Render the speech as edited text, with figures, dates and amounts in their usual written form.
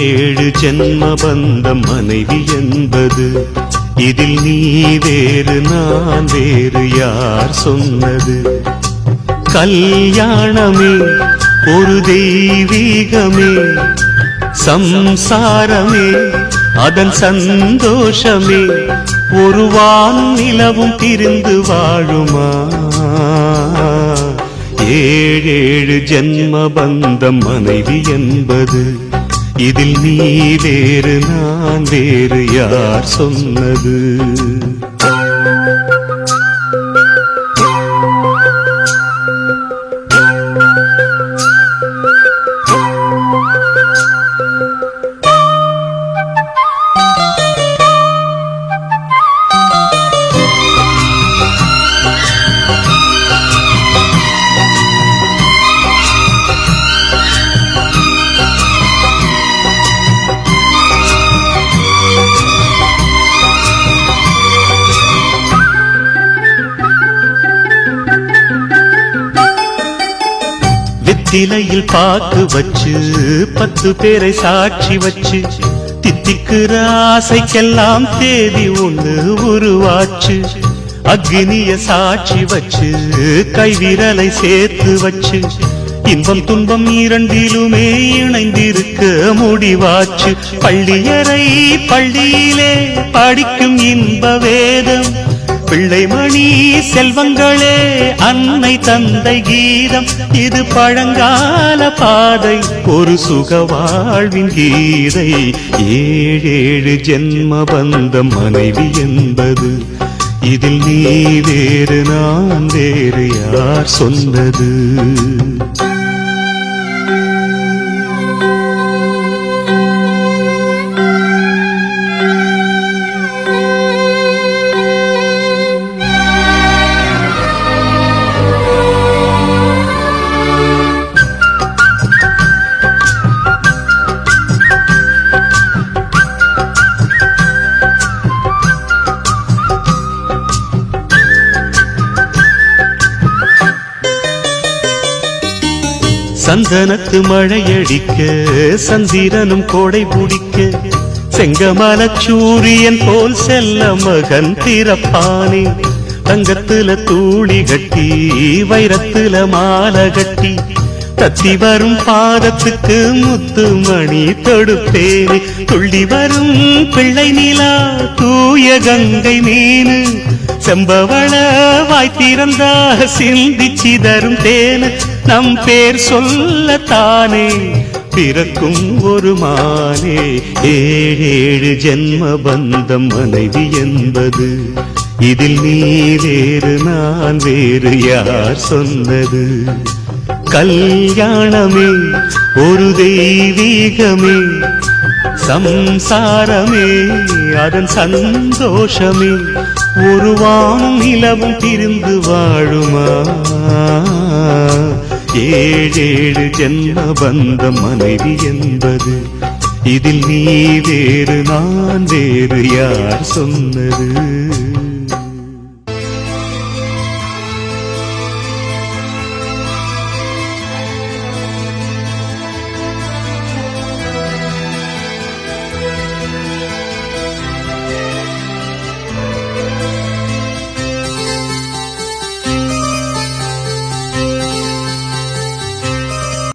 ஏழு ஜென்ம பந்தம் மனைவி என்பது, இதில் நீ வேறு நான் வேறு யார் சொன்னது? கல்யாணமே ஒரு தெய்வீகமே, சம்சாரமே அதன் சந்தோஷமே, ஒரு வான் நிலவும் பிரிந்து வாழுமா? ஏழேழு ஜென்ம பந்தம் மனைவி என்பது, இதில் நீ வேறு நான் வேறு யார் சொன்னது? திலையில் பாக்கு வச்சு 10 பேரை சாட்சி வச்சு, தித்திக்கிற ஆசைக்கெல்லாம் தேதி ஒண்ணு உருவாச்சு. அக்னிய சாட்சி வச்சு கைவிரலை சேர்த்து வச்சு, இன்பம் துன்பம் இரண்டிலுமே இணைந்திருக்க முடிவாச்சு. பள்ளியறை பள்ளியிலே படிக்கும் இன்ப வேதம், பிள்ளைமணி செல்வங்களே அன்னை தந்தை கீதம், இது பழங்கால பாதை ஒரு சுக வாழ்வின் கீதை. ஏழேழு ஜென்ம பந்தம் மனைவி என்பது, இதில் நீ வேறு நான் வேறு யார் சொன்னது? சந்தனத்து மழையடிக்க சந்திரனும் கோடை பிடிக்க, செங்கமல சூரியன் போல் செல்ல மகன் பிறப்பானே. தங்கத்துல தூளி கட்டி வைரத்துல மாலை கட்டி, தத்தி வரும் பாதத்துக்கு முத்து மணி தொடுப்பேனே. துள்ளி வரும் பிள்ளை நிலா தூய கங்கை மீனு, செம்பவள வாய் திறந்தா சிந்திச்சி தரும் தேனு. நம் பேர் சொல்லத்தானே பிறக்கும் ஒரு மானே. ஏழேழு ஜென்ம பந்தம் மனைவி என்பது, இதில் நீ வேறு நான் வேறு யார் சொன்னது? கல்யாணமே ஒரு தெய்வீகமே, சம்சாரமே அதன் சந்தோஷமே, ஒரு வானும் நிலவும் பிரிந்து வாழுமா? ஏழேழு ஜென்ம பந்தம் மனைவி என்பது, இதில் நீ வேறு நான் வேறு யார் சொன்னது?